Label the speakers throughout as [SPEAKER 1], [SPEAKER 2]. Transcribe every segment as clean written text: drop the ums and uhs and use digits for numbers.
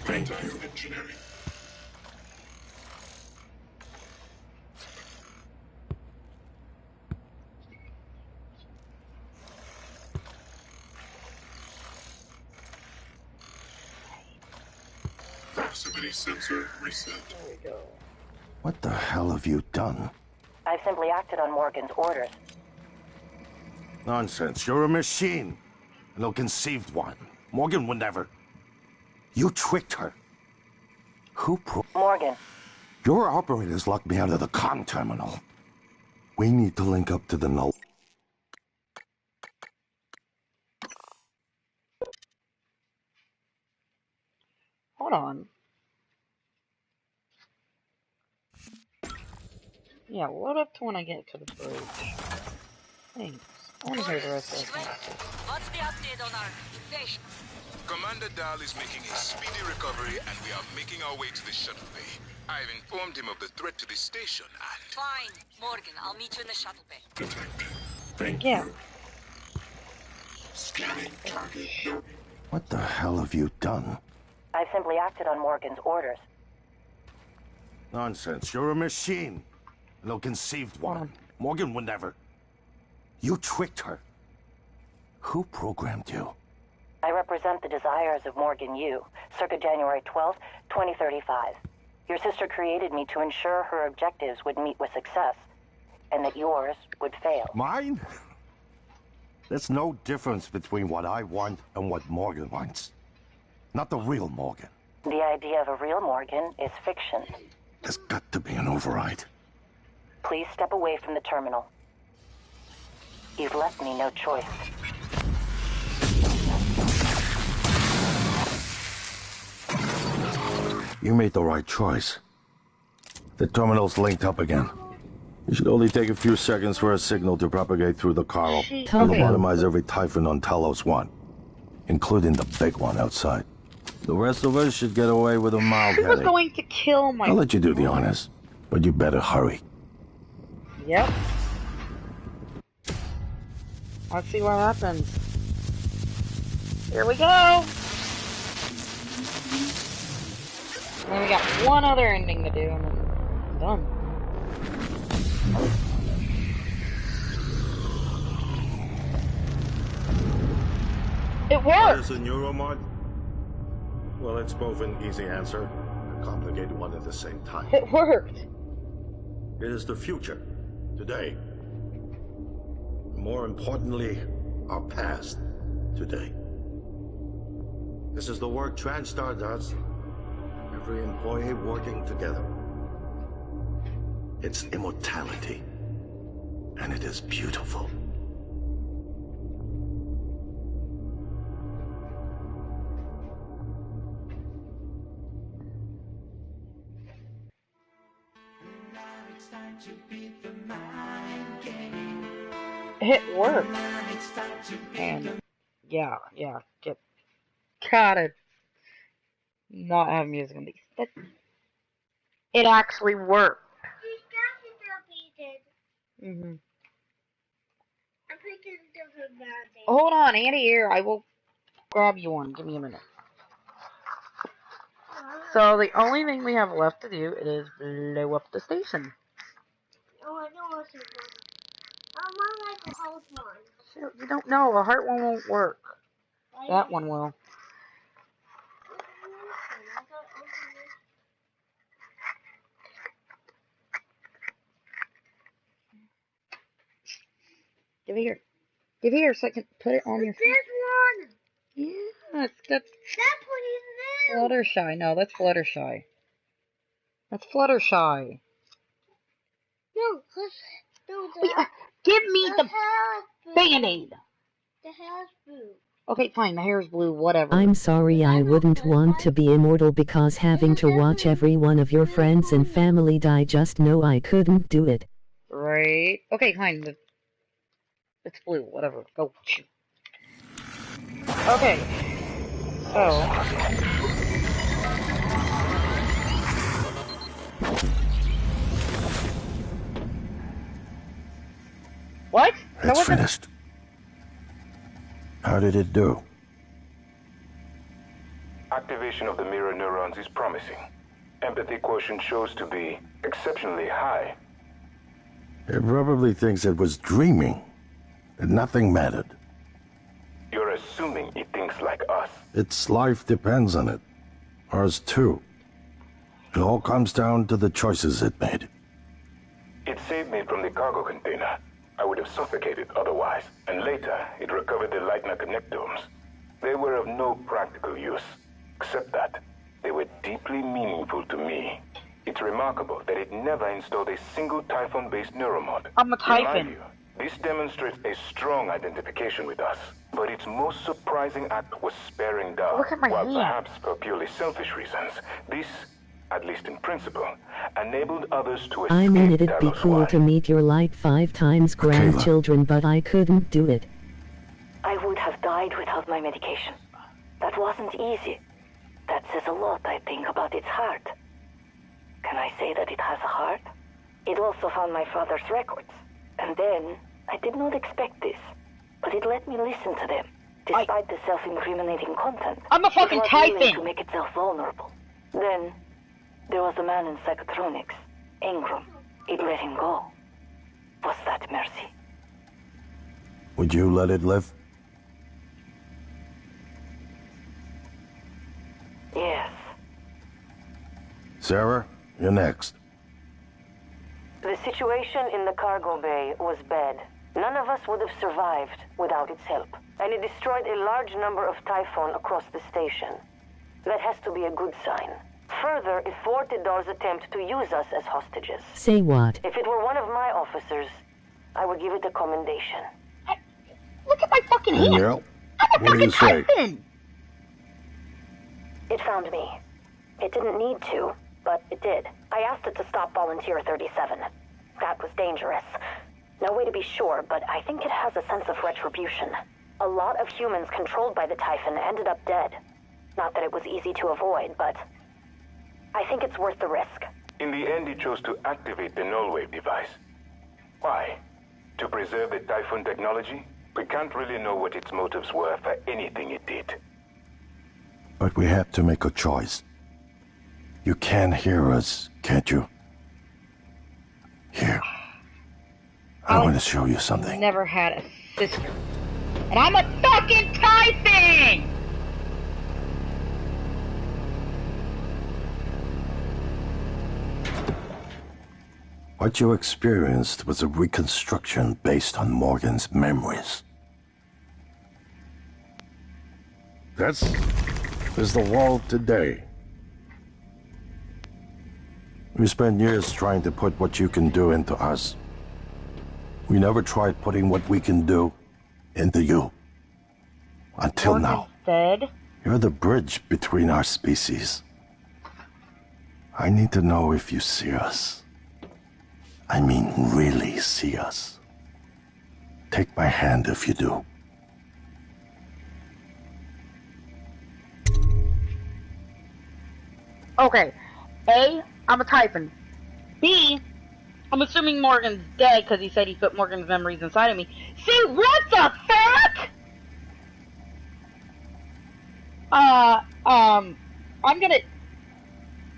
[SPEAKER 1] Engineering. Proximity sensor reset.
[SPEAKER 2] There we go.
[SPEAKER 3] What the hell have you done?
[SPEAKER 4] I simply acted on Morgan's orders.
[SPEAKER 3] Nonsense. You're a machine. An ill-conceived one. Morgan would never. You tricked her.
[SPEAKER 4] Morgan.
[SPEAKER 3] Your operators locked me out of the comm terminal. We need to link up to the null.
[SPEAKER 2] Hold on. Yeah, load up to when I get to the bridge. Thanks. I want to hear the rest of this.
[SPEAKER 5] What's the update on our station?
[SPEAKER 1] Commander Dahl is making a speedy recovery, and we are making our way to the shuttle bay. I've informed him of the threat to the station, and...
[SPEAKER 5] Fine. Morgan, I'll meet you in the shuttle bay.
[SPEAKER 1] Detected. Thank
[SPEAKER 2] Yeah.
[SPEAKER 1] you. Scanning target.
[SPEAKER 3] What the hell have you done?
[SPEAKER 4] I simply acted on Morgan's orders.
[SPEAKER 3] Nonsense. You're a machine. An ill-conceived one. Morgan would never. You tricked her. Who programmed you?
[SPEAKER 4] I represent the desires of Morgan Yu, circa January 12th, 2035. Your sister created me to ensure her objectives would meet with success, and that yours would fail.
[SPEAKER 3] Mine? There's no difference between what I want and what Morgan wants. Not the real Morgan.
[SPEAKER 4] The idea of a real Morgan is fiction.
[SPEAKER 3] There's got to be an override.
[SPEAKER 4] Please step away from the terminal. You've left me no choice.
[SPEAKER 3] You made the right choice. The terminal's linked up again. It should only take a few seconds for a signal to propagate through the Carl. And lobotomize every Typhon on Talos 1, including the big one outside. The rest of us should get away with a mild
[SPEAKER 2] He was
[SPEAKER 3] headache.
[SPEAKER 2] going to kill my...
[SPEAKER 3] I'll let you do the honors, but you better hurry.
[SPEAKER 2] Yep. Let's see what happens. Here we go! And then we got one other ending to do, and then I'm done. It
[SPEAKER 6] What
[SPEAKER 2] worked!
[SPEAKER 6] is a neuromod? Well, it's both an easy answer and a complicated one at the same time.
[SPEAKER 2] It worked!
[SPEAKER 6] It is the future, today. More importantly, our past, today. This is the work TranStar does. Every employee working together.
[SPEAKER 3] It's immortality. And it is beautiful.
[SPEAKER 2] It worked! And, yeah, gotta not have music on these. But it actually worked. Mm-hmm. Hold on, Andy, here. I will grab you one. Give me a minute. So the only thing we have left to do is blow up the station.
[SPEAKER 7] Oh, I don't want to. I want like a heart one.
[SPEAKER 2] So, you don't know. A heart one won't work. That one will. Give it here. Give it here so I can put it on your
[SPEAKER 7] This one!
[SPEAKER 2] Yeah, that's
[SPEAKER 7] That's what he's new!
[SPEAKER 2] Fluttershy. No, that's Fluttershy. That's Fluttershy.
[SPEAKER 7] No, no,
[SPEAKER 2] Give me the Band-Aid!
[SPEAKER 7] The hair's blue.
[SPEAKER 2] Okay, fine, the hair's blue, whatever.
[SPEAKER 8] I'm sorry, I wouldn't want to be immortal because having to watch every one of your friends and family die, just know I couldn't do it.
[SPEAKER 2] Right. Okay, fine. It's blue, whatever. Go. Okay. So. What?
[SPEAKER 3] It's finished. How did it do?
[SPEAKER 1] Activation of the mirror neurons is promising. Empathy quotient shows to be exceptionally high.
[SPEAKER 3] It probably thinks it was dreaming, that nothing mattered.
[SPEAKER 1] You're assuming it thinks like us.
[SPEAKER 3] Its life depends on it. Ours too. It all comes down to the choices it made.
[SPEAKER 1] It saved me from the cargo container. I would have suffocated otherwise. And later, it recovered the Leitner connectomes. They were of no practical use, except that they were deeply meaningful to me. It's remarkable that it never installed a single Typhon-based neuromod.
[SPEAKER 2] I'm a Typhon.
[SPEAKER 1] Remind you, this demonstrates a strong identification with us. But its most surprising act was sparing Dahl.
[SPEAKER 2] Look at my
[SPEAKER 1] While
[SPEAKER 2] hand.
[SPEAKER 1] perhaps for purely selfish reasons, this, at least in principle, enabled others to escape
[SPEAKER 8] I mean, it'd be
[SPEAKER 1] Talos
[SPEAKER 8] cool
[SPEAKER 1] One.
[SPEAKER 8] to meet your like 5 times grandchildren, but I couldn't do it.
[SPEAKER 4] I would have died without my medication. That wasn't easy. That says a lot, I think, about its heart. Can I say that it has a heart? It also found my father's records. And then, I did not expect this, but it let me listen to them, despite the self-incriminating content.
[SPEAKER 2] I'm a fucking
[SPEAKER 4] it was willing
[SPEAKER 2] Typhon.
[SPEAKER 4] to make itself vulnerable. Then, there was a man in psychotronics, Ingram. It let him go. Was that mercy?
[SPEAKER 3] Would you let it live?
[SPEAKER 4] Yes.
[SPEAKER 3] Sarah, you're next.
[SPEAKER 4] The situation in the cargo bay was bad. None of us would have survived without its help. And it destroyed a large number of Typhon across the station. That has to be a good sign. Further, it thwarted Dahl's attempt to use us as hostages.
[SPEAKER 8] Say what?
[SPEAKER 4] If it were one of my officers, I would give it a commendation.
[SPEAKER 2] Look at my fucking hand.
[SPEAKER 3] Danielle,
[SPEAKER 2] I'm a
[SPEAKER 3] what do you
[SPEAKER 2] fucking
[SPEAKER 3] say?
[SPEAKER 2] Typhon.
[SPEAKER 4] It found me. It didn't need to, but it did. I asked it to stop Volunteer 37. That was dangerous. No way to be sure, but I think it has a sense of retribution. A lot of humans controlled by the Typhon ended up dead. Not that it was easy to avoid, but I think it's worth the risk.
[SPEAKER 1] In the end, he chose to activate the null-wave device. Why? To preserve the Typhon technology? We can't really know what its motives were for anything it did.
[SPEAKER 3] But we have to make a choice. You can hear us, can't you? Here. I want to show you something.
[SPEAKER 2] Never had a sister. And I'm a fucking Typhon!
[SPEAKER 3] What you experienced was a reconstruction based on Morgan's memories. This is the world today. We spent years trying to put what you can do into us. We never tried putting what we can do into you. Until
[SPEAKER 2] Morgan's
[SPEAKER 3] now.
[SPEAKER 2] dead?
[SPEAKER 3] You're the bridge between our species. I need to know if you see us. I mean, really see us. Take my hand if you do.
[SPEAKER 2] Okay. A, I'm a Typhon. B, I'm assuming Morgan's dead because he said he put Morgan's memories inside of me. C, what the fuck? I'm gonna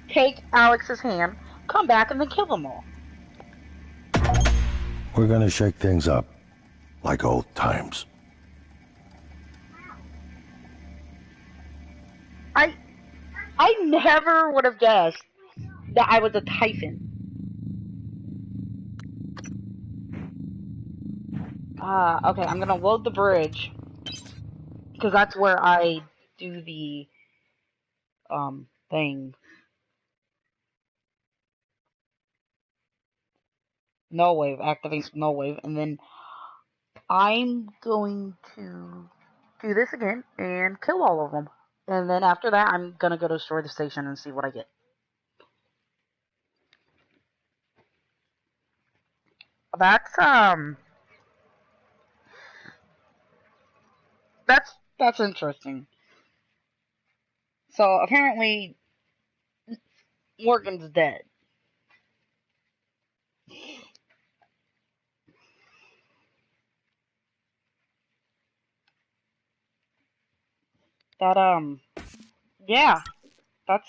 [SPEAKER 2] take Alex's hand, come back, and then kill them all.
[SPEAKER 3] We're gonna shake things up. Like old times.
[SPEAKER 2] I never would have guessed that I was a Typhon. Okay, I'm gonna load the bridge. Because that's where I do the, thing. Null wave, activates null wave, and then I'm going to do this again and kill all of them. And then after that, I'm gonna go destroy the station and see what I get. That's interesting. So apparently, Morgan's dead. That Yeah, that's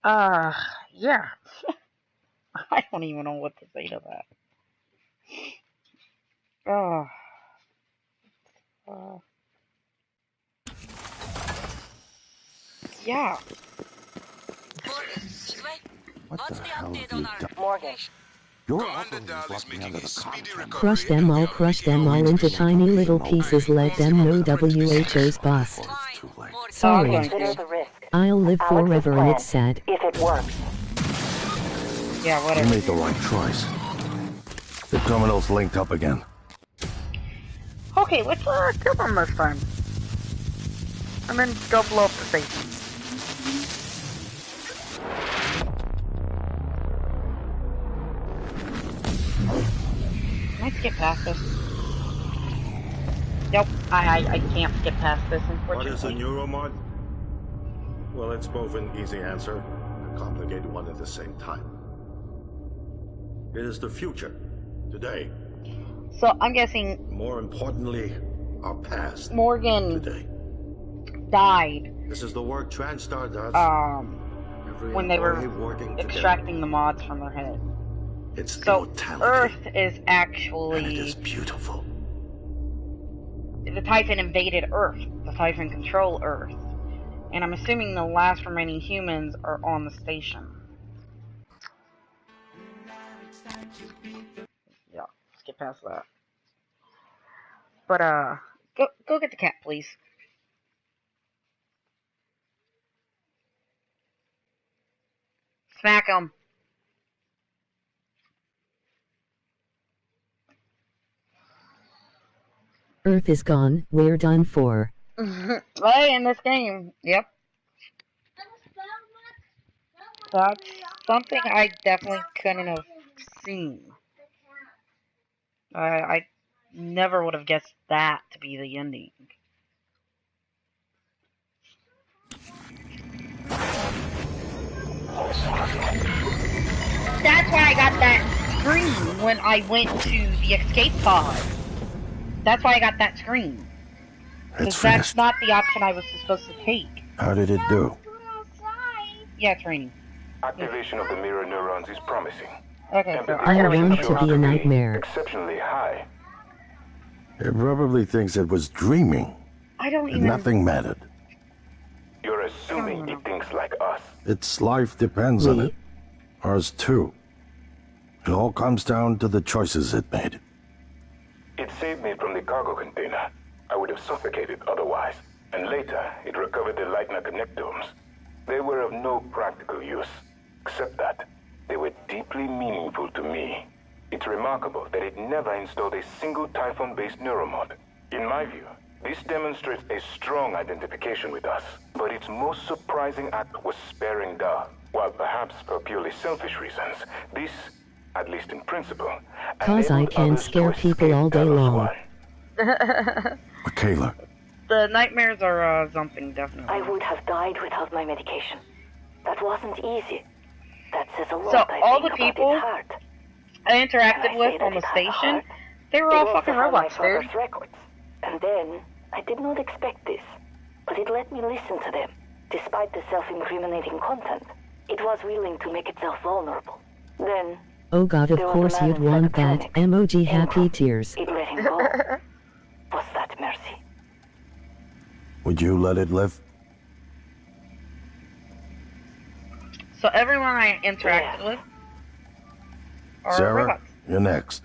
[SPEAKER 2] yeah. I don't even know what to say to that. Yeah.
[SPEAKER 5] Morgan, Midway?
[SPEAKER 3] What
[SPEAKER 5] What's
[SPEAKER 3] the
[SPEAKER 5] the
[SPEAKER 3] hell have
[SPEAKER 5] update
[SPEAKER 3] you
[SPEAKER 5] on our
[SPEAKER 3] done?
[SPEAKER 4] Morgan.
[SPEAKER 3] Your
[SPEAKER 9] Commander
[SPEAKER 3] uncle
[SPEAKER 9] Dahl
[SPEAKER 3] just
[SPEAKER 9] is
[SPEAKER 3] locked me
[SPEAKER 9] making
[SPEAKER 3] under
[SPEAKER 9] a
[SPEAKER 3] the
[SPEAKER 9] speedy
[SPEAKER 3] comm chamber.
[SPEAKER 8] Crush
[SPEAKER 9] recovery.
[SPEAKER 8] them all,
[SPEAKER 9] We are
[SPEAKER 8] crush
[SPEAKER 9] waiting
[SPEAKER 8] them
[SPEAKER 9] our
[SPEAKER 8] all into
[SPEAKER 9] witnesses.
[SPEAKER 8] tiny little
[SPEAKER 3] I
[SPEAKER 8] pieces. Let them know WHO's boss.
[SPEAKER 3] Before it's
[SPEAKER 5] Fine,
[SPEAKER 3] too late.
[SPEAKER 5] Morgan.
[SPEAKER 8] Sorry.
[SPEAKER 2] going
[SPEAKER 4] Consider
[SPEAKER 2] to.
[SPEAKER 4] the risk.
[SPEAKER 8] I'll live
[SPEAKER 4] Alex's
[SPEAKER 8] forever and
[SPEAKER 4] plan,
[SPEAKER 8] it's sad.
[SPEAKER 4] if it works.
[SPEAKER 2] Yeah,
[SPEAKER 3] You
[SPEAKER 2] whatever.
[SPEAKER 3] made the right choice. The terminal's linked up again.
[SPEAKER 2] Okay, let's kill them this time. And then go blow up the station. Can I skip past this? Nope, I can't skip past this,
[SPEAKER 6] What is a
[SPEAKER 2] unfortunately.
[SPEAKER 6] neuromod? Well, it's both an easy answer and a complicated one at the same time. It is the future, today.
[SPEAKER 2] So, I'm guessing
[SPEAKER 6] More importantly, our past,
[SPEAKER 2] Morgan
[SPEAKER 6] today.
[SPEAKER 2] died,
[SPEAKER 6] This is the work TranStar does. Every
[SPEAKER 2] when they were
[SPEAKER 6] employee working
[SPEAKER 2] extracting the mods from their head.
[SPEAKER 6] together. It's
[SPEAKER 2] So,
[SPEAKER 6] immortality.
[SPEAKER 2] Earth is
[SPEAKER 6] And it
[SPEAKER 2] actually...
[SPEAKER 6] is beautiful.
[SPEAKER 2] The Typhon invaded Earth. The Typhon control Earth. And I'm assuming the last remaining humans are on the station. Yeah, skip past that. But, go get the cat, please. Smack him.
[SPEAKER 8] Earth is gone, we're done for.
[SPEAKER 2] Hey, in this game. Yep. That's something I definitely couldn't have seen. I never would have guessed that to be the ending. That's why I got that screen when I went to the escape pod. That's why I got that screen.
[SPEAKER 3] It's
[SPEAKER 2] Because that's
[SPEAKER 3] finished.
[SPEAKER 2] not the option I was supposed to take.
[SPEAKER 3] How did it do?
[SPEAKER 2] Yeah, it's raining.
[SPEAKER 1] Activation of the mirror neurons is promising.
[SPEAKER 2] Okay, so
[SPEAKER 1] Empathy
[SPEAKER 8] I
[SPEAKER 2] gotta wait
[SPEAKER 8] want
[SPEAKER 2] for
[SPEAKER 8] to
[SPEAKER 2] the
[SPEAKER 8] be a nightmare.
[SPEAKER 1] exceptionally high.
[SPEAKER 3] It probably thinks it was dreaming.
[SPEAKER 2] I don't
[SPEAKER 3] And
[SPEAKER 2] even...
[SPEAKER 3] nothing mattered.
[SPEAKER 1] You're assuming it thinks like us.
[SPEAKER 3] Its life depends on
[SPEAKER 8] Me?
[SPEAKER 3] it. Ours too. It all comes down to the choices it made.
[SPEAKER 1] It saved me from the cargo container. I would have suffocated otherwise. And later, it recovered the Leitner connectomes. They were of no practical use, except that they were deeply meaningful to me. It's remarkable that it never installed a single Typhon-based neuromod. In my view, this demonstrates a strong identification with us. But its most surprising act was sparing Dahl. While perhaps for purely selfish reasons, this, at least in principle,
[SPEAKER 8] 'Cause I
[SPEAKER 1] enabled
[SPEAKER 8] can
[SPEAKER 1] others to
[SPEAKER 8] scare people
[SPEAKER 1] escape
[SPEAKER 8] all day
[SPEAKER 1] Talos
[SPEAKER 8] long.
[SPEAKER 1] One.
[SPEAKER 3] Michaela,
[SPEAKER 2] The nightmares are something, definitely.
[SPEAKER 4] I would have died without my medication. That wasn't easy. That says a lot,
[SPEAKER 2] So,
[SPEAKER 4] I
[SPEAKER 2] all
[SPEAKER 4] think,
[SPEAKER 2] the
[SPEAKER 4] about
[SPEAKER 2] people
[SPEAKER 4] its heart.
[SPEAKER 2] I
[SPEAKER 4] Can
[SPEAKER 2] interacted
[SPEAKER 4] I
[SPEAKER 2] with
[SPEAKER 4] say
[SPEAKER 2] on
[SPEAKER 4] that
[SPEAKER 2] the
[SPEAKER 4] it has a
[SPEAKER 2] station,
[SPEAKER 4] heart?
[SPEAKER 2] they were
[SPEAKER 4] It
[SPEAKER 2] all
[SPEAKER 4] also
[SPEAKER 2] fucking
[SPEAKER 4] found my
[SPEAKER 2] robots, dude.
[SPEAKER 4] father's records. And then, I did not expect this, but it let me listen to them. Despite the self-incriminating content, it was willing to make itself vulnerable. Then,
[SPEAKER 8] Oh god, of
[SPEAKER 4] there was
[SPEAKER 8] course
[SPEAKER 4] a man
[SPEAKER 8] you'd
[SPEAKER 4] in
[SPEAKER 8] want that.
[SPEAKER 4] Psychotronics.
[SPEAKER 8] Emoji happy
[SPEAKER 4] Improv.
[SPEAKER 8] tears.
[SPEAKER 4] It let him go. Was that mercy?
[SPEAKER 3] would you let it live?
[SPEAKER 2] So everyone I interacted with are
[SPEAKER 3] Sarah,
[SPEAKER 2] robots.
[SPEAKER 3] you're next.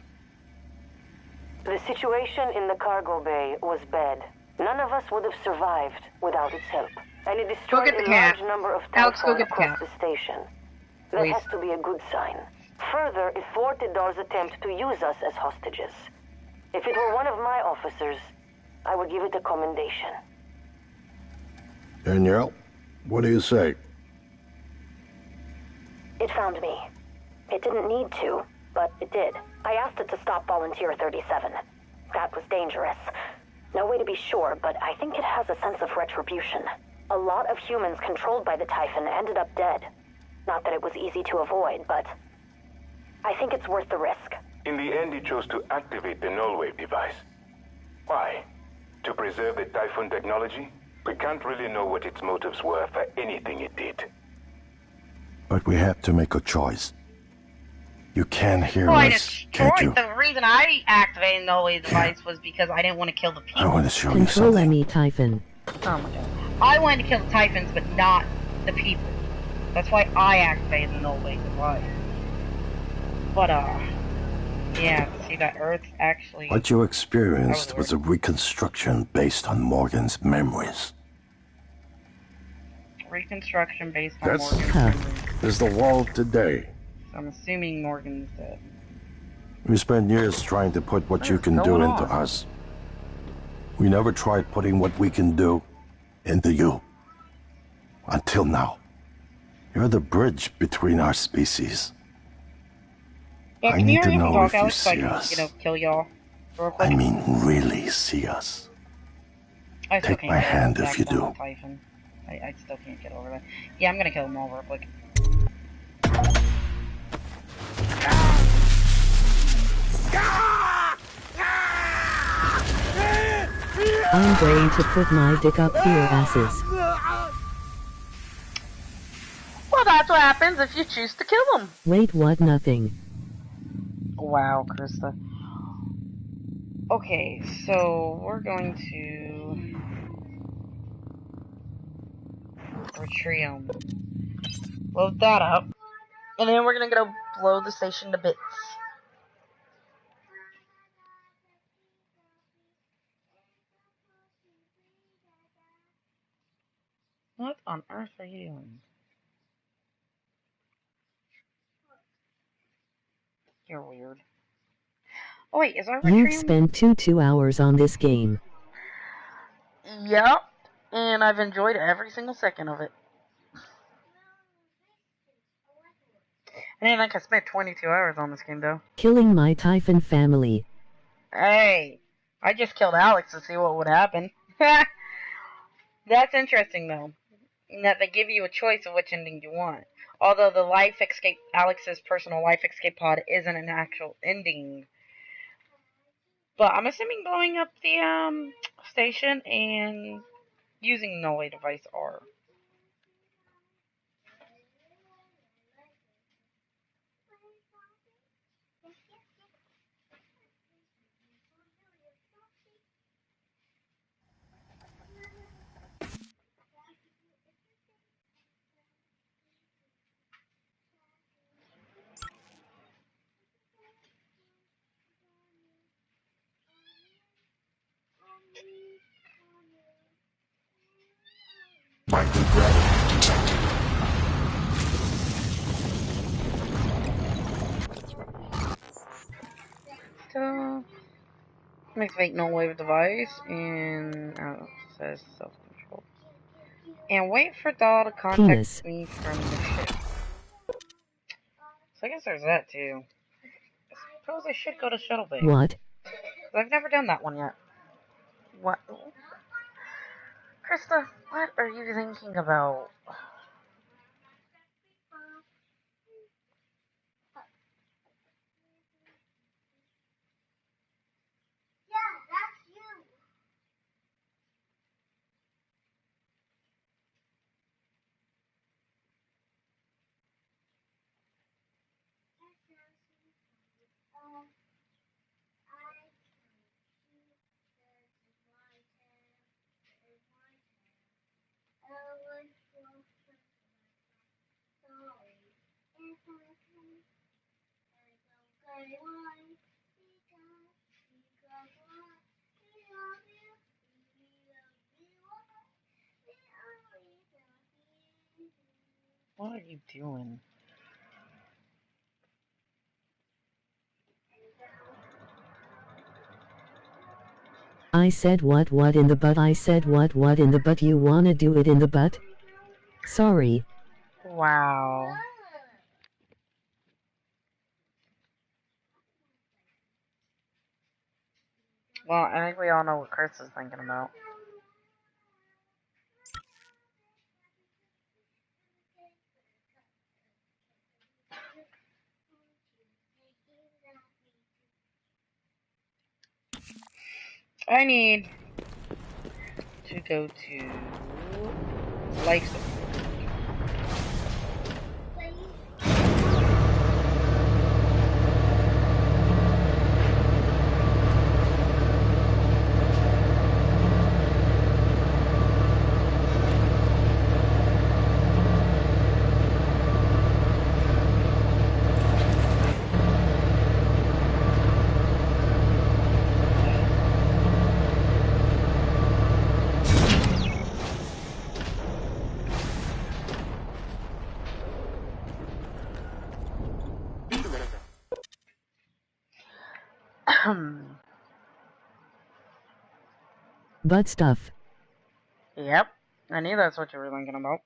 [SPEAKER 4] The situation in the cargo bay was bad. None of us would have survived without its help. And it destroyed
[SPEAKER 2] get the
[SPEAKER 4] a
[SPEAKER 2] cat.
[SPEAKER 4] large number of
[SPEAKER 2] Alex, go
[SPEAKER 4] Typhon
[SPEAKER 2] get the
[SPEAKER 4] across
[SPEAKER 2] cat.
[SPEAKER 4] the station. That
[SPEAKER 2] Please.
[SPEAKER 4] has to be a good sign. Further, it thwarted Dahl's attempt to use us as hostages. If it were one of my officers, I would give it a commendation.
[SPEAKER 3] Danielle, what do you say?
[SPEAKER 4] It found me. It didn't need to, but it did. I asked it to stop Volunteer 37. That was dangerous. No way to be sure, but I think it has a sense of retribution. A lot of humans controlled by the Typhon ended up dead. Not that it was easy to avoid, but I think it's worth the risk.
[SPEAKER 1] In the end, he chose to activate the null wave device. Why? To preserve the Typhoon technology? We can't really know what its motives were for anything it did.
[SPEAKER 3] But we have to make a choice. You can hear
[SPEAKER 2] Well, I
[SPEAKER 3] us, can't you?
[SPEAKER 2] The reason I activated the Null device was because I didn't want to kill the people.
[SPEAKER 3] I want to show you
[SPEAKER 8] Control
[SPEAKER 3] something.
[SPEAKER 8] me, Typhon.
[SPEAKER 2] Oh my god. I wanted to kill the Typhons, but not the people. That's why I activated the Null device. But, yeah, see that Earth actually...
[SPEAKER 3] What you experienced was a reconstruction based on Morgan's memories.
[SPEAKER 2] Reconstruction based on
[SPEAKER 3] That's
[SPEAKER 2] Morgan's memories.
[SPEAKER 3] is the world today.
[SPEAKER 2] So I'm assuming Morgan's dead.
[SPEAKER 3] We spent years trying to put what you
[SPEAKER 2] What's
[SPEAKER 3] can do
[SPEAKER 2] going
[SPEAKER 3] into
[SPEAKER 2] on?
[SPEAKER 3] us. We never tried putting what we can do into you. Until now. You're the bridge between our species.
[SPEAKER 2] Yeah,
[SPEAKER 3] I
[SPEAKER 2] can
[SPEAKER 3] need
[SPEAKER 2] you
[SPEAKER 3] to
[SPEAKER 2] hurry up and
[SPEAKER 3] know
[SPEAKER 2] talk,
[SPEAKER 3] if you
[SPEAKER 2] Alex, so I
[SPEAKER 3] see
[SPEAKER 2] can,
[SPEAKER 3] us.
[SPEAKER 2] kill y'all real quick?
[SPEAKER 3] I mean, really see us.
[SPEAKER 2] I still
[SPEAKER 3] take
[SPEAKER 2] can't
[SPEAKER 3] my
[SPEAKER 2] get over
[SPEAKER 3] hand
[SPEAKER 2] the
[SPEAKER 3] if you
[SPEAKER 2] fact that I'm
[SPEAKER 3] do.
[SPEAKER 2] a Typhon. I still can't get over that. Yeah, I'm gonna kill them all real quick.
[SPEAKER 8] I'm going to put my dick up your asses.
[SPEAKER 2] Well, that's what happens if you choose to kill them.
[SPEAKER 8] Wait, what? Nothing.
[SPEAKER 2] Wow, Krista. Okay, so we're going to retreat them. Load that up. And then we're gonna go blow the station to bits. What on earth are you doing? You're weird. Oh wait, is our
[SPEAKER 8] You've
[SPEAKER 2] retreat?
[SPEAKER 8] spent 2 hours on this game.
[SPEAKER 2] Yep. And I've enjoyed every single second of it. I didn't think I spent 22 hours on this game though.
[SPEAKER 8] Killing my Typhon family.
[SPEAKER 2] Hey, I just killed Alex to see what would happen. That's interesting though. That they give you a choice of which ending you want. Although the life escape, Alex's personal life escape pod isn't an actual ending. But I'm assuming blowing up the station and using the Null device are. So, activate Null Wave device and it says self-control. And wait for Dahl to contact
[SPEAKER 8] Penis.
[SPEAKER 2] me from the ship. So I guess there's that too. I suppose I should go to Shuttle Bay.
[SPEAKER 8] What?
[SPEAKER 2] I've never done that one yet. What? Krista, what are you thinking about?
[SPEAKER 7] Yeah, that's you.
[SPEAKER 2] What are you doing?
[SPEAKER 8] I said what in the butt? I said what in the butt? You wanna do it in the butt? Sorry.
[SPEAKER 2] Wow. Well, I think we all know what Chris is thinking about. I need to go to life support.
[SPEAKER 8] Butt stuff.
[SPEAKER 2] Yep, I knew that's what you were thinking about.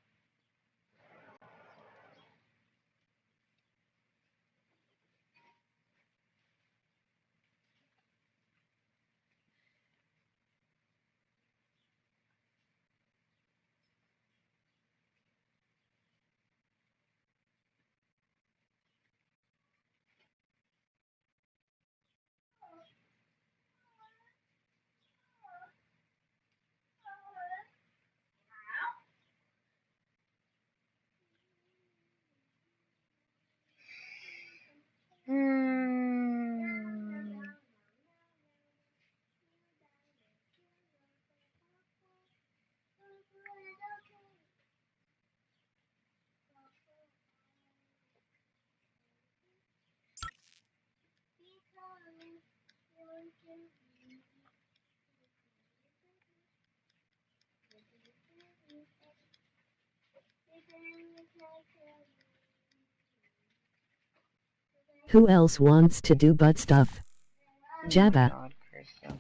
[SPEAKER 8] Who else wants to do butt stuff? Jabba.
[SPEAKER 2] God, Christian.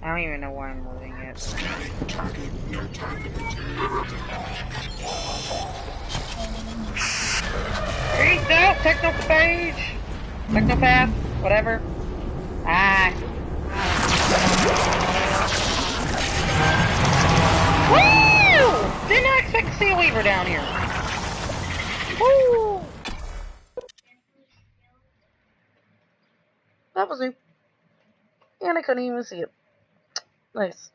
[SPEAKER 2] I don't even know why I'm moving it. Peace out, Technophage! Technopath, whatever. Ah. Woo! Did not expect to see a Weaver down here. Woo! That was new. And I couldn't even see it. Nice.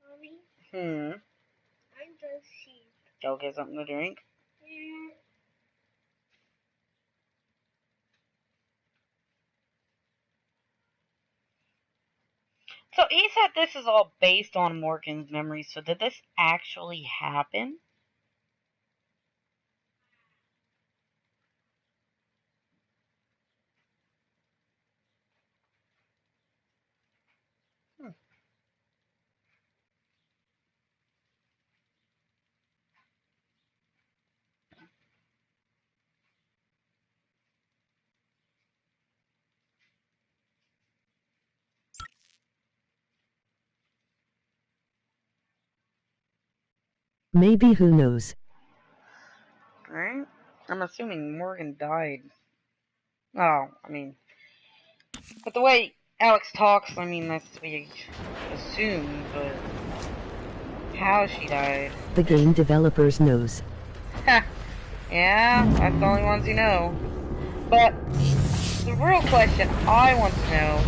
[SPEAKER 7] Mommy, I'm thirsty.
[SPEAKER 2] Go get something to drink.
[SPEAKER 7] Yeah.
[SPEAKER 2] So he said this is all based on Morgan's memories. So did this actually happen?
[SPEAKER 8] Maybe, who knows?
[SPEAKER 2] Right? I'm assuming Morgan died. Oh, I mean, but the way Alex talks, I mean, that's to be assumed, but how she died.
[SPEAKER 8] The game developers knows.
[SPEAKER 2] Yeah, that's the only ones you know. But the real question I want to know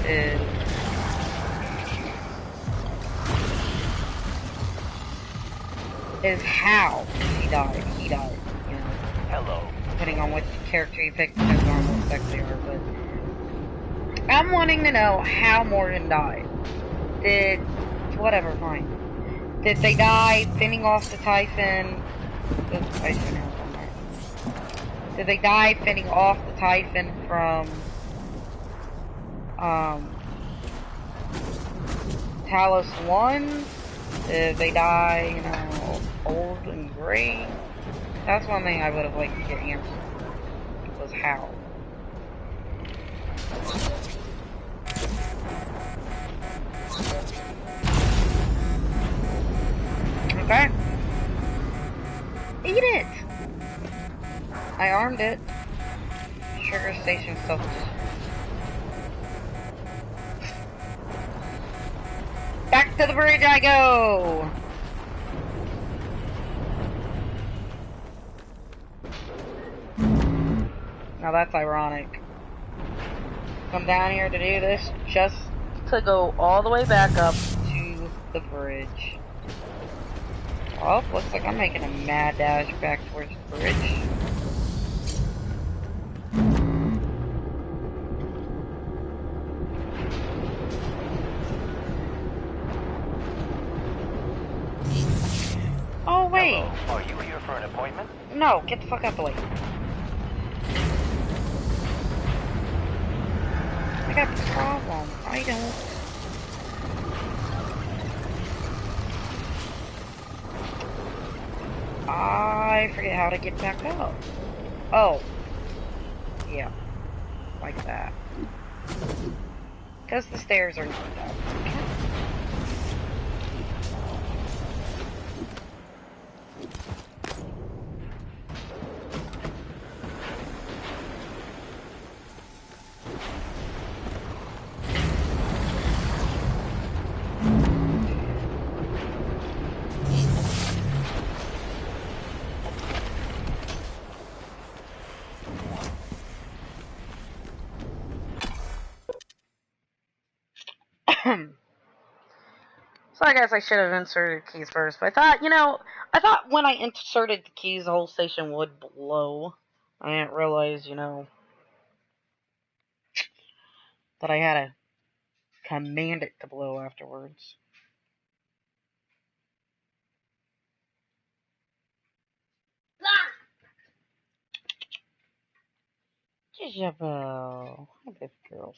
[SPEAKER 2] is how he died. He died, you know.
[SPEAKER 9] Hello.
[SPEAKER 2] Depending on which character you pick, depends on what sex they are, but I'm wanting to know how Morgan died. Whatever, fine. Did they die fending off the Typhon? Did they die fending off the Typhon from, Talos 1? Did they die, you know, old and gray? That's one thing I would have liked to get answered, was how. Okay. Eat it! I armed it. Sugar station self. To the bridge I go! Now that's ironic. Come down here to do this just to go all the way back up to the bridge. Oh, looks like I'm making a mad dash back towards the bridge. Oh, wait.
[SPEAKER 9] Hello. Are you here for an appointment?
[SPEAKER 2] No, get the fuck out the way. I got a problem. I don't. I forget how to get back up. Oh. Yeah. Like that. Because the stairs are not that. So I guess I should have inserted keys first, but I thought when I inserted the keys, the whole station would blow. I didn't realize, that I had to command it to blow afterwards. Jezebel. Hi, baby girls.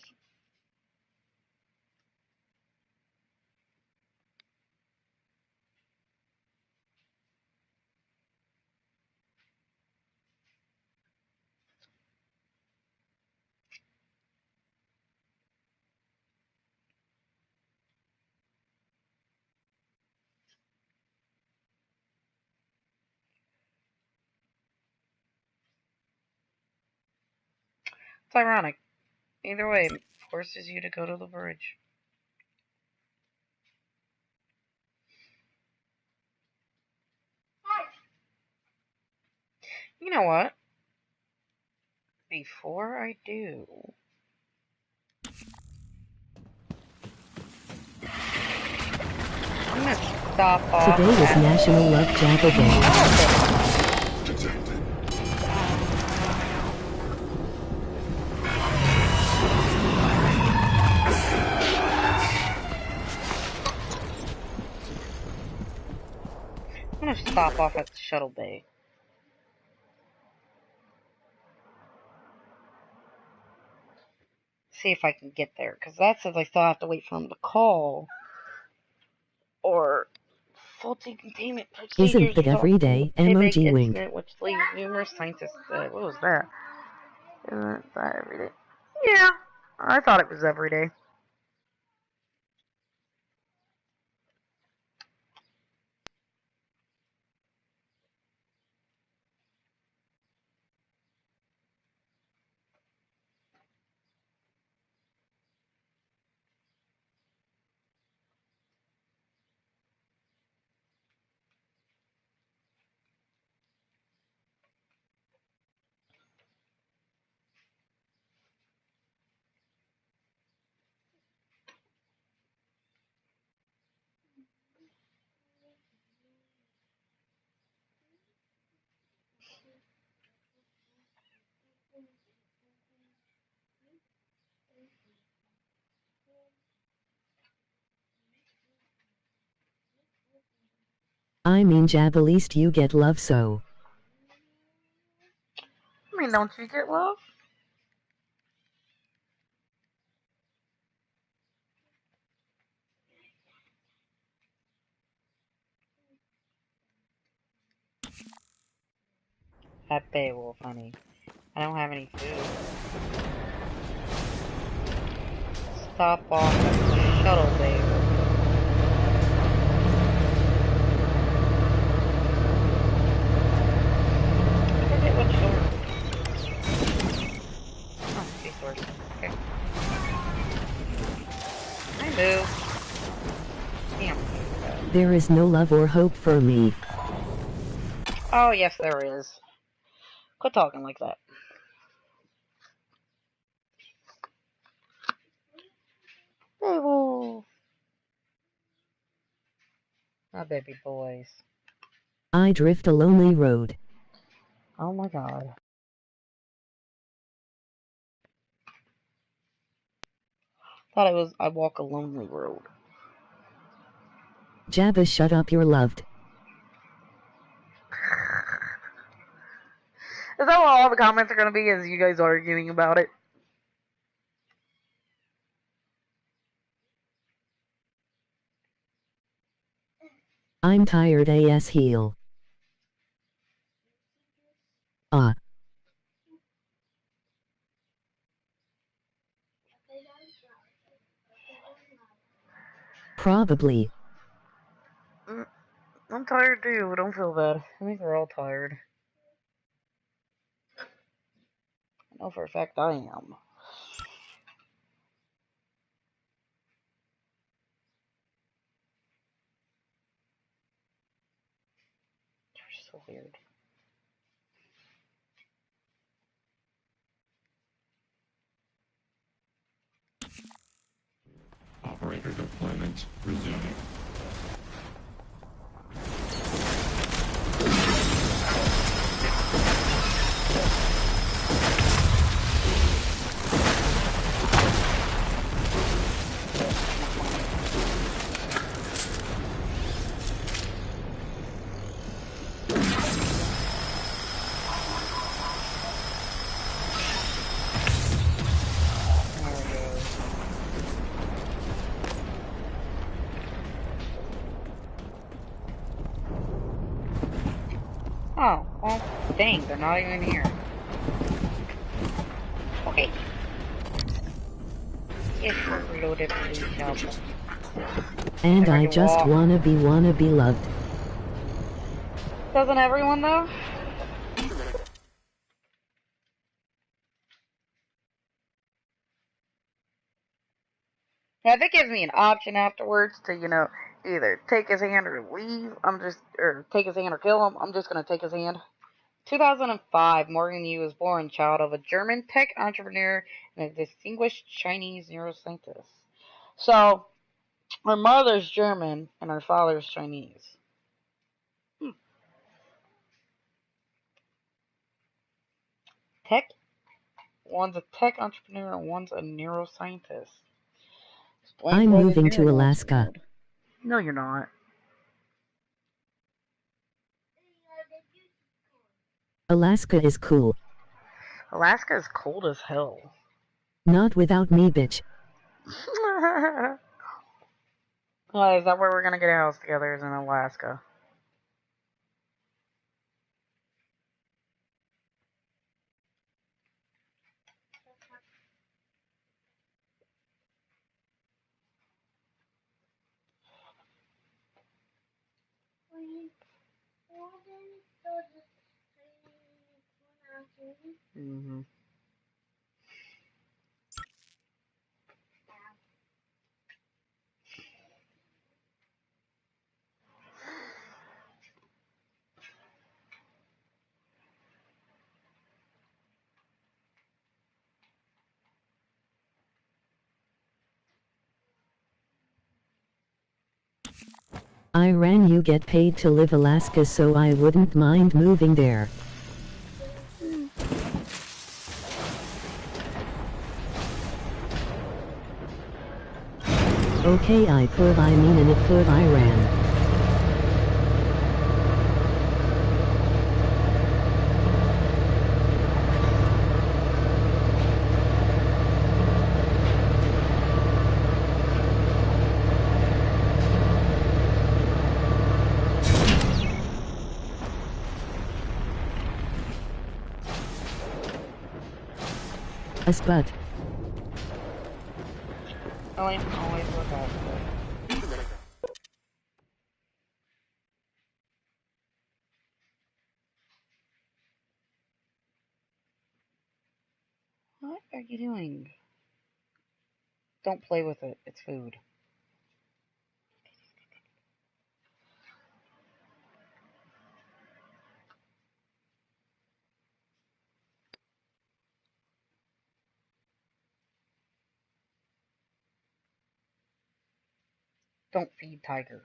[SPEAKER 2] It's ironic. Either way, it forces you to go to the bridge. You know what? Before I do... I'm gonna stop off.
[SPEAKER 8] Today is National Love Jackal Day.
[SPEAKER 2] I'm gonna stop off at the shuttle bay. See if I can get there, because that says I still have to wait for him to call. Or faulty containment procedures.
[SPEAKER 8] Isn't that every day? Emoji wink.
[SPEAKER 2] Which leaves numerous scientists. What was that? Isn't that every day? Yeah, I thought it was every day.
[SPEAKER 8] I mean, Jab, at least you get love, so.
[SPEAKER 2] I mean, don't you get love? That Beowulf, honey. I don't have any food. Stop off at the shuttle bay. I forget what store. Oh, sea stores. Okay. I move. Damn.
[SPEAKER 8] There is no love or hope for me.
[SPEAKER 2] Oh, yes, there is. Quit talking like that. Babel. My baby boys.
[SPEAKER 8] I drift a lonely road.
[SPEAKER 2] Oh my god. Thought it was I walk a lonely road.
[SPEAKER 8] Jabba, shut up, you're loved.
[SPEAKER 2] Is that what all the comments are gonna be, is you guys arguing about it?
[SPEAKER 8] I'm tired as heel. Ah. Probably.
[SPEAKER 2] I'm tired too, but don't feel bad. I think we're all tired. I know for a fact I am. You're so weird.
[SPEAKER 10] Operator deployment resuming.
[SPEAKER 2] Oh, well, dang, they're not even here. Okay. Yes, we're reloaded, please help.
[SPEAKER 8] And I just wanna be loved.
[SPEAKER 2] Doesn't everyone though? Yeah, if it gives me an option afterwards to, either take his hand or leave, or take his hand or kill him, I'm just gonna take his hand. 2005, Morgan Yu was born, child of a German tech entrepreneur and a distinguished Chinese neuroscientist. So, her mother's German and her father's Chinese. Tech? One's a tech entrepreneur and one's a neuroscientist.
[SPEAKER 8] I'm moving to Alaska.
[SPEAKER 2] No, you're not.
[SPEAKER 8] Alaska is cool.
[SPEAKER 2] Alaska is cold as hell.
[SPEAKER 8] Not without me, bitch.
[SPEAKER 2] Well, is that where we're gonna get a house together, is in Alaska? Mm-hmm.
[SPEAKER 8] I ran you get paid to live Alaska, so I wouldn't mind moving there. Okay, I ran. A spud.
[SPEAKER 2] Always look out for it. What are you doing? Don't play with it. It's food. Don't feed Tiger.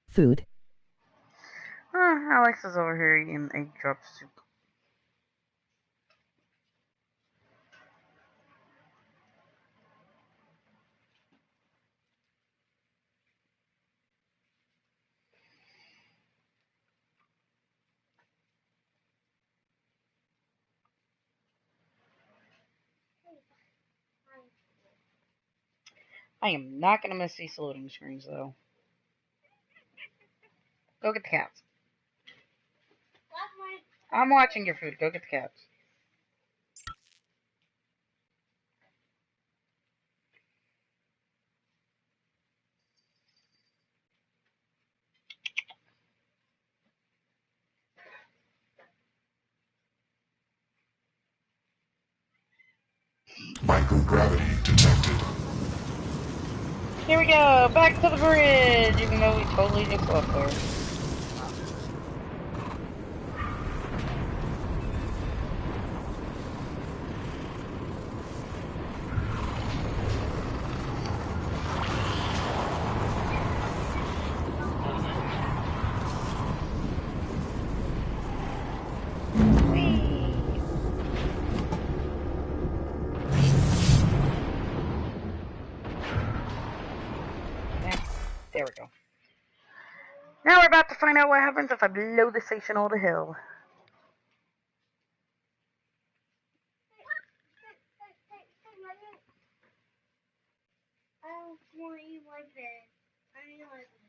[SPEAKER 8] Food.
[SPEAKER 2] Alex is over here eating egg drop soup. I am not going to miss these loading screens, though. Go get the cats. I'm watching your food. Go get the cats.
[SPEAKER 10] Microgravity detected.
[SPEAKER 2] Here we go. Back to the bridge, even though we totally just left there. There we go. Now we're about to find out what happens if I blow the station all to hell.
[SPEAKER 7] I don't want to eat my bed. I need my bed.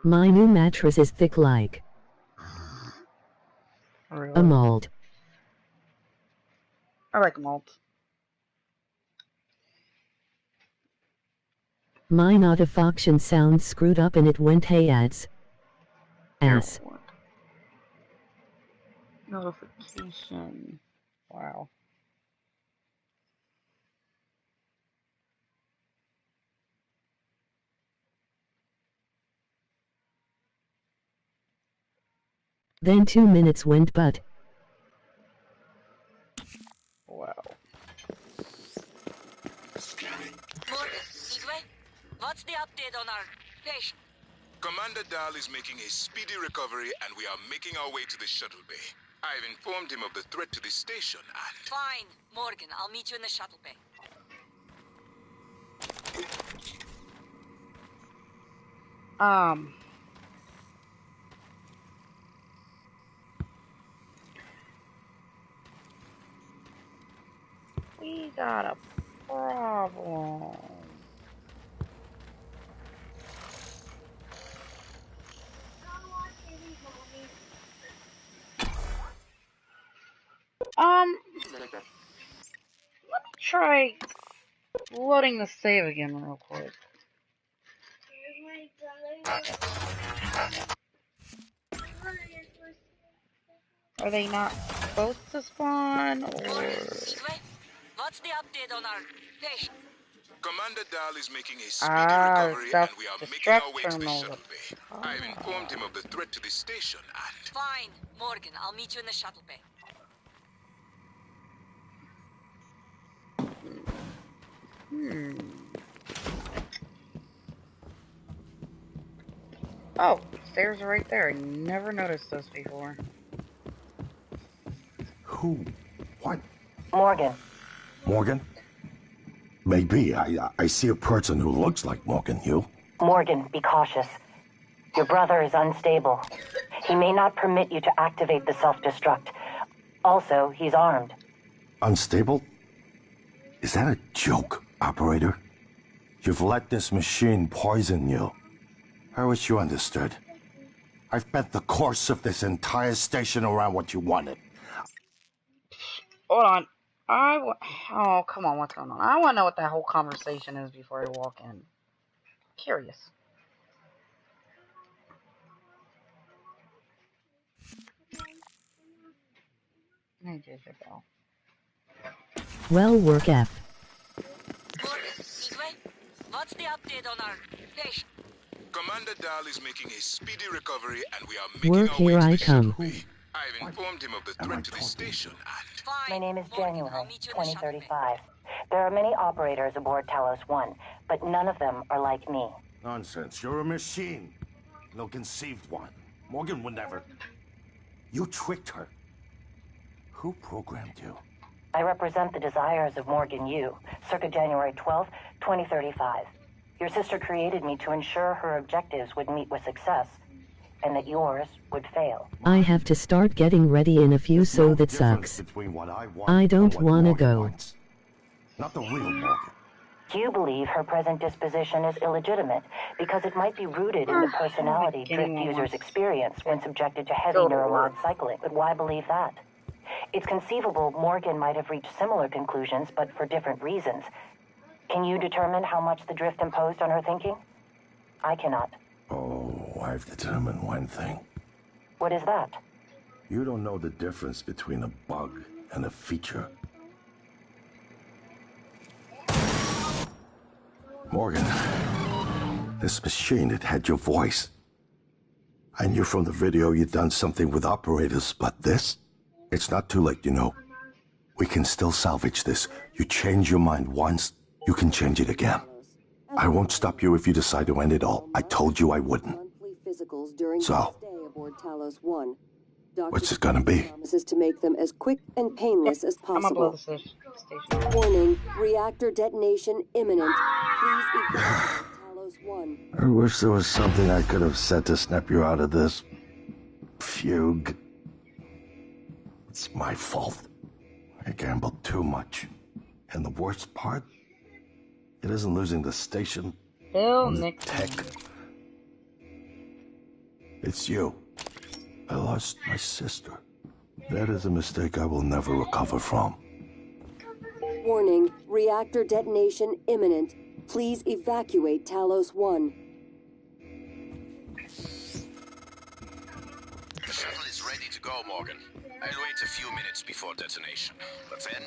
[SPEAKER 8] My new mattress is thick like
[SPEAKER 2] Really?
[SPEAKER 8] a malt.
[SPEAKER 2] I like malt.
[SPEAKER 8] My notification sounds screwed up and it went hey ads. Ass.
[SPEAKER 2] Notification. Wow.
[SPEAKER 8] Then 2 minutes went but.
[SPEAKER 2] Wow.
[SPEAKER 5] Morgan, Igwe, what's the update on our patient?
[SPEAKER 1] Commander Dahl is making a speedy recovery and we are making our way to the shuttle bay. I've informed him of the threat to the station and...
[SPEAKER 5] Fine, Morgan, I'll meet you in the shuttle bay.
[SPEAKER 2] We got a problem. Let me try loading the save again real quick. Are they not supposed to spawn, or...?
[SPEAKER 5] Igwe, what's the update on our patient?
[SPEAKER 1] Commander Dahl is making a speedy recovery and we are making our way to the
[SPEAKER 2] terminal.
[SPEAKER 1] shuttle bay. I've informed him of the threat to the station and...
[SPEAKER 5] Fine, Morgan, I'll meet you in the shuttle bay.
[SPEAKER 2] Oh, stairs are right there. I never noticed those before.
[SPEAKER 3] Who? What?
[SPEAKER 4] Morgan.
[SPEAKER 3] Morgan? Maybe. I see a person who looks like Morgan, you.
[SPEAKER 4] Morgan, be cautious. Your brother is unstable. He may not permit you to activate the self-destruct. Also, he's armed.
[SPEAKER 3] Unstable? Is that a joke, operator? You've let this machine poison you. I wish you understood. I've bent the course of this entire station around what you wanted.
[SPEAKER 2] Hold on. Oh, come on, what's going on? I want to know what that whole conversation is before I walk in. Curious.
[SPEAKER 8] Well work F.
[SPEAKER 5] Morgan, Igwe, what's the update on our patient?
[SPEAKER 1] Commander Dahl is making a speedy recovery, and we are making
[SPEAKER 8] Work,
[SPEAKER 1] our way
[SPEAKER 8] here
[SPEAKER 1] to
[SPEAKER 8] I
[SPEAKER 1] the
[SPEAKER 8] come.
[SPEAKER 1] shuttle bay. I've informed him of the threat to the station, and...
[SPEAKER 5] Fine.
[SPEAKER 4] My name is
[SPEAKER 5] Morgan, I'll
[SPEAKER 4] January,
[SPEAKER 5] meet you in the shuttle bay.
[SPEAKER 4] 2035. There are many operators aboard Talos 1, but none of them are like me.
[SPEAKER 3] Nonsense. You're a machine. An ill-conceived one. Morgan would never... You tricked her. Who programmed you?
[SPEAKER 4] I represent the desires of Morgan Yu, circa January 12, 2035. Your sister created me to ensure her objectives would meet with success, and that yours would fail.
[SPEAKER 8] I have to start getting ready in a few, so
[SPEAKER 3] No
[SPEAKER 8] that
[SPEAKER 3] difference
[SPEAKER 8] sucks.
[SPEAKER 3] between what I want
[SPEAKER 8] I don't
[SPEAKER 3] and what
[SPEAKER 8] wanna
[SPEAKER 3] Morgan
[SPEAKER 8] go.
[SPEAKER 3] wants. Not the real Morgan.
[SPEAKER 4] You believe her present disposition is illegitimate because it might be rooted in the personality Drift users experience when subjected to heavy neuromod cycling. But why believe that? It's conceivable Morgan might have reached similar conclusions, but for different reasons. Can you determine how much the Drift imposed on her thinking? I cannot.
[SPEAKER 3] Oh, I've determined one thing.
[SPEAKER 4] What is that?
[SPEAKER 3] You don't know the difference between a bug and a feature. Morgan, this machine, it had your voice. I knew from the video you'd done something with operators, but this? It's not too late, you know. We can still salvage this. You change your mind once, you can change it again. I won't stop you if you decide to end it all. I told you I wouldn't. So, what's it gonna be?
[SPEAKER 11] Promises to make them as quick and painless as
[SPEAKER 2] I'm gonna blow
[SPEAKER 11] possible.
[SPEAKER 2] the station.
[SPEAKER 11] Warning, reactor detonation imminent. Please evacuate Talos 1.
[SPEAKER 3] I wish there was something I could have said to snap you out of this. Fugue. It's my fault. I gambled too much. And the worst part? It isn't losing the station.
[SPEAKER 2] Bill
[SPEAKER 3] or the
[SPEAKER 2] Nixon.
[SPEAKER 3] tech. It's you. I lost my sister. That is a mistake I will never recover from.
[SPEAKER 11] Warning, reactor detonation imminent. Please evacuate Talos 1.
[SPEAKER 12] The shuttle is ready to go, Morgan. I'll wait a few minutes before detonation. But then,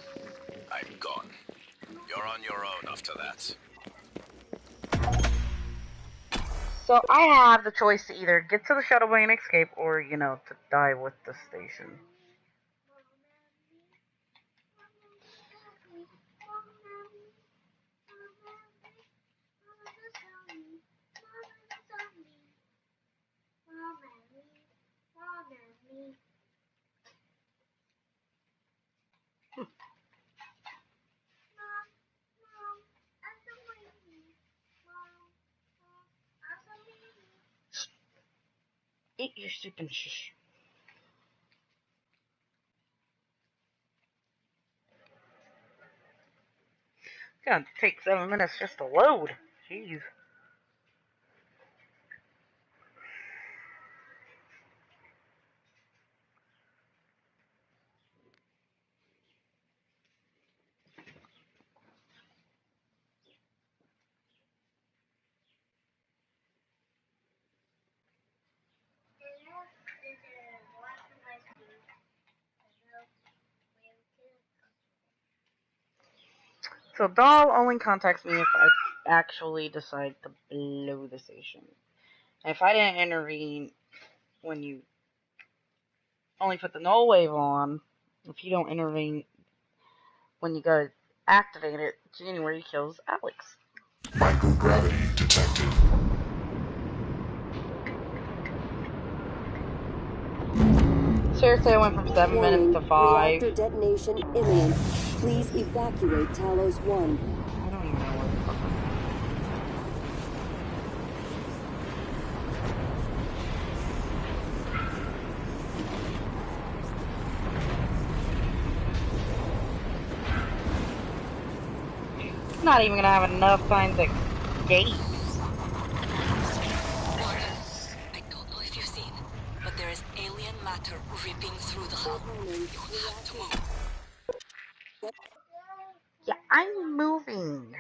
[SPEAKER 12] I'm gone. You're on your own after that.
[SPEAKER 2] So I have the choice to either get to the shuttle bay and escape, or, you know, to die with the station. Eat your soup and shush. It's gonna take 7 minutes just to load. Jeez. So Dahl only contacts me if I actually decide to blow the station. And if I didn't intervene when you only put the null wave on, if you don't intervene when you go activate it, January kills Alex.
[SPEAKER 10] Microgravity detected.
[SPEAKER 2] Seriously, I went from 7 minutes to 5.
[SPEAKER 11] Reactor detonation imminent. Please evacuate Talos 1.
[SPEAKER 2] I don't even know where the fuck I'm not even gonna have enough time to gate.
[SPEAKER 5] I don't know if you've seen, but there is alien matter ripping through the hull. You have to move.
[SPEAKER 2] Yeah, I'm moving.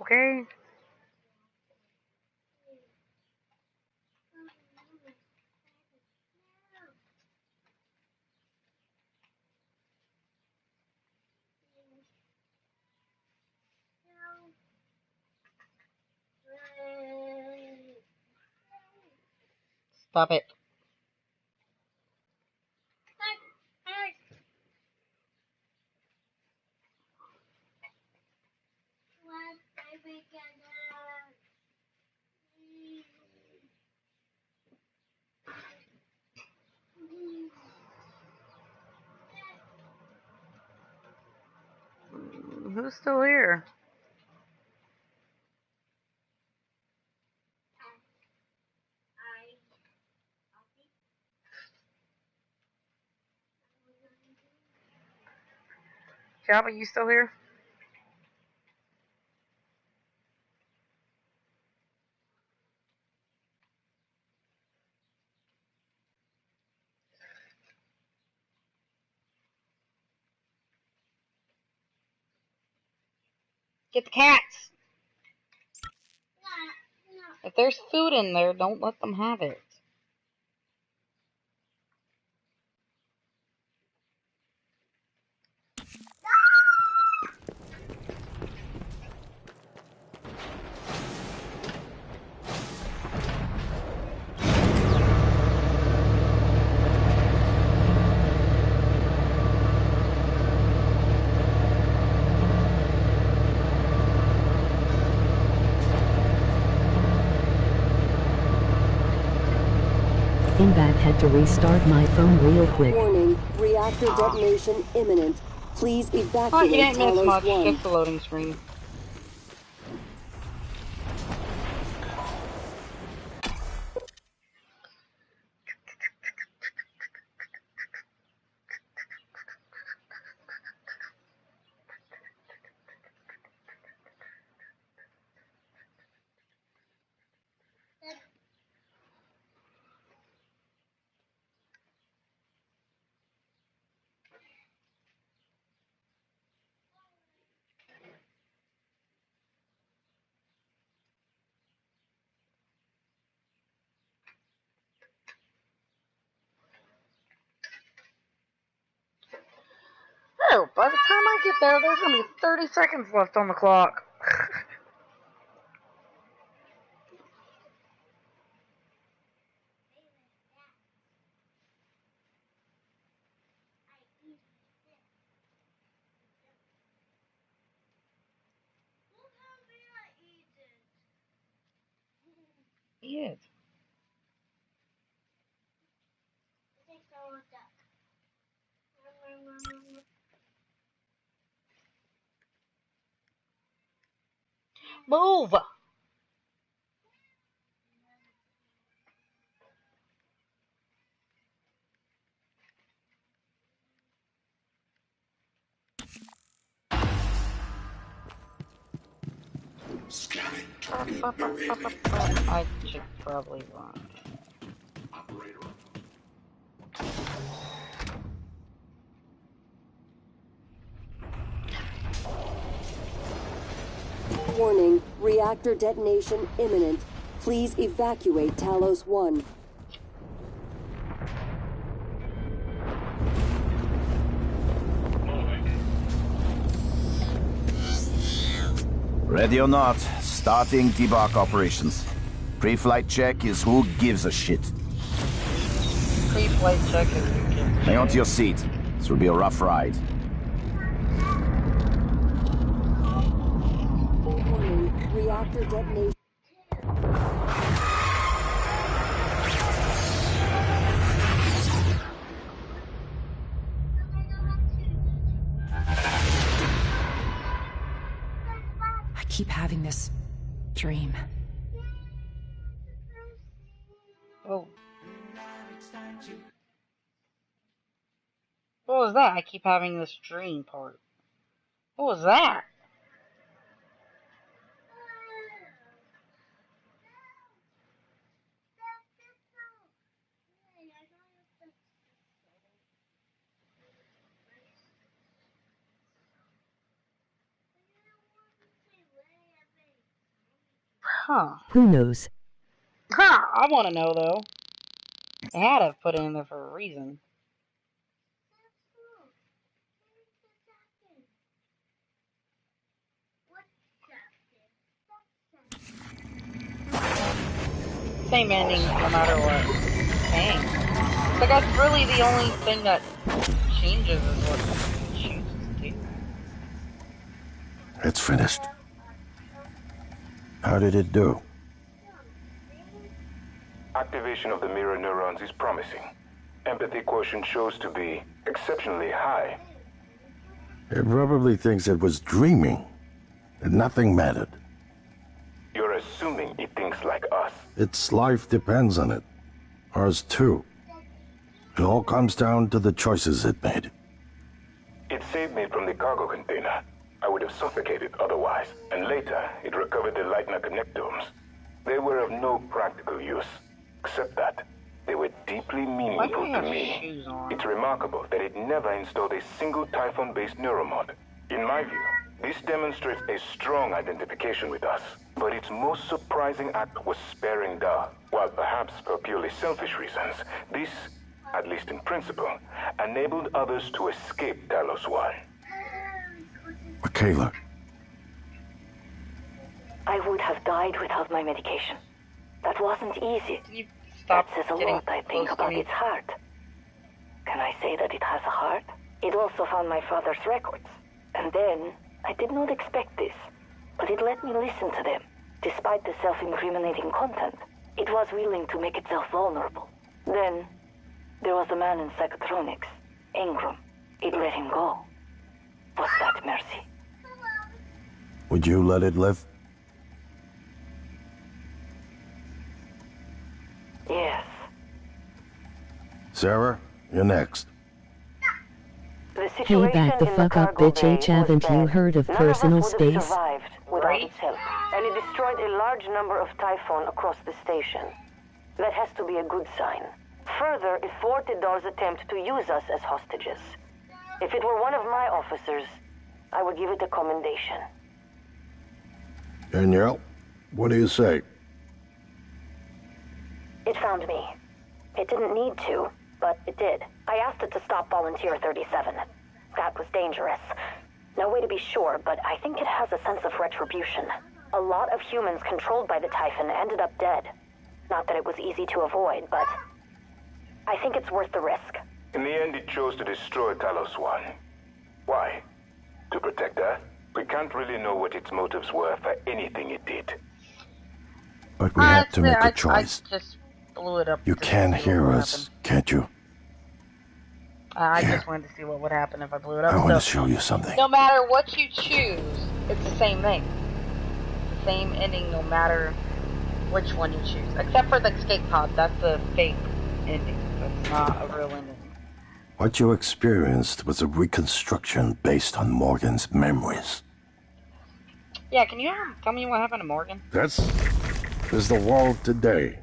[SPEAKER 2] Okay? Stop it. Who's still here? Jabba, you still here? Get the cats! If there's food in there, don't let them have it.
[SPEAKER 8] Bad had to restart my phone real quick.
[SPEAKER 11] Warning, reactor detonation imminent. Please evacuate
[SPEAKER 2] Oh, you didn't miss
[SPEAKER 11] Talos
[SPEAKER 2] much.
[SPEAKER 11] 1.
[SPEAKER 2] Just the loading screen. Oh, by the time I get there, there's gonna be 30 seconds left on the clock. Yeah. Move!
[SPEAKER 10] Scanning target behavior.
[SPEAKER 2] I should probably run.
[SPEAKER 11] Warning, reactor detonation imminent. Please evacuate Talos 1.
[SPEAKER 12] Ready or not, starting debark operations. Pre-flight check is who gives a shit.
[SPEAKER 2] Pre-flight check is who gives a shit.
[SPEAKER 12] Hang on to your seat. This will be a rough ride.
[SPEAKER 11] Warning, reactor detonation.
[SPEAKER 13] I keep having this dream.
[SPEAKER 2] Oh. What was that? I keep having this dream part. What was that? Huh.
[SPEAKER 8] Who knows?
[SPEAKER 2] Huh, I want to know, though. They had to have put it in there for a reason. Same ending, no matter what. saying. But that's really the only thing that changes is what it chooses to do.
[SPEAKER 3] It's finished. How did it do?
[SPEAKER 1] Activation of the mirror neurons is promising. Empathy quotient shows to be exceptionally high.
[SPEAKER 3] It probably thinks it was dreaming, and nothing mattered.
[SPEAKER 1] You're assuming it thinks like us.
[SPEAKER 3] Its life depends on it. Ours too. It all comes down to the choices it made.
[SPEAKER 1] It saved me from the cargo container. I would have suffocated otherwise. And later, it recovered the Leitner connectomes. They were of no practical use, except that they were deeply meaningful to me. It's remarkable that it never installed a single Typhon-based neuromod. In my view, this demonstrates a strong identification with us. But its most surprising act was sparing Dar. While perhaps for purely selfish reasons, this, at least in principle, enabled others to escape Talos 1.
[SPEAKER 3] Michaela.
[SPEAKER 4] I would have died without my medication. That wasn't easy.
[SPEAKER 2] That
[SPEAKER 4] says a lot, I think, about its heart. Can I say that it has a heart? It also found my father's records. And then, I did not expect this, but it let me listen to them. Despite the self-incriminating content, it was willing to make itself vulnerable. Then, there was a man in psychotronics, Ingram. It let him go. Was that mercy?
[SPEAKER 3] Would you let it live?
[SPEAKER 4] Yes.
[SPEAKER 3] Sarah, you're next.
[SPEAKER 8] Hey, back the fuck up, bitch. Haven't you heard of personal space?
[SPEAKER 4] Survived without its help, and it destroyed a large number of Typhon across the station. That has to be a good sign. Further, it thwarted Dar's attempt to use us as hostages. If it were one of my officers, I would give it a commendation.
[SPEAKER 3] Danielle, what do you say?
[SPEAKER 4] It found me. It didn't need to, but it did. I asked it to stop Volunteer 37. That was dangerous. No way to be sure, but I think it has a sense of retribution. A lot of humans controlled by the Typhon ended up dead. Not that it was easy to avoid, but I think it's worth the risk.
[SPEAKER 1] In the end, it chose to destroy Talos 1. Why? To protect Earth? We can't really know what its motives were for anything it did.
[SPEAKER 3] But we had to make a choice.
[SPEAKER 2] I just blew it up.
[SPEAKER 3] You can hear us, can't you?
[SPEAKER 2] I just wanted to see what would happen if I blew it up.
[SPEAKER 3] I want to show you something.
[SPEAKER 2] No matter what you choose, it's the same thing. The same ending no matter which one you choose. Except for the escape pod. That's a fake ending. That's not a real ending.
[SPEAKER 3] What you experienced was a reconstruction based on Morgan's memories.
[SPEAKER 2] Yeah, can you tell me what happened to Morgan?
[SPEAKER 3] This is the world today.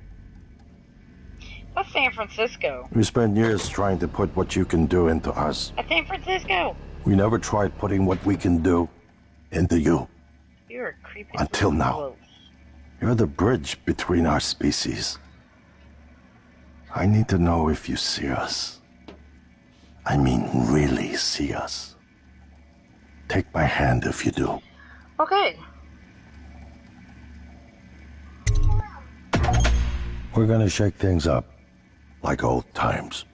[SPEAKER 2] That's San Francisco.
[SPEAKER 3] We spent years trying to put what you can do into us.
[SPEAKER 2] That's San Francisco.
[SPEAKER 3] We never tried putting what we can do into you.
[SPEAKER 2] You're a creepy.
[SPEAKER 3] Until now.
[SPEAKER 2] Close.
[SPEAKER 3] You're the bridge between our species. I need to know if you see us. I mean, really see us. Take my hand if you do.
[SPEAKER 2] Okay.
[SPEAKER 3] We're gonna shake things up. Like old times.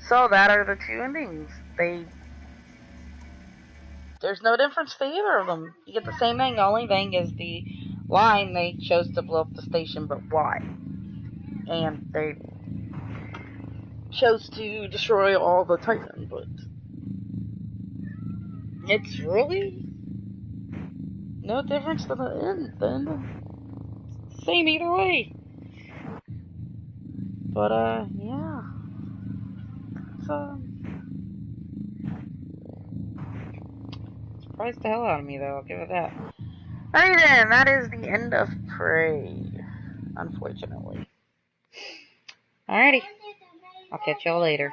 [SPEAKER 2] So that are the two endings. There's no difference to either of them. You get the same thing. The only thing is the line they chose to blow up the station, but why? And they chose to destroy all the Typhon, but it's really no difference to the end. The end, same either way. But yeah, surprised the hell out of me though. I'll give it that. Alright then, that is the end of Prey. Unfortunately. Alrighty, I'll catch y'all later.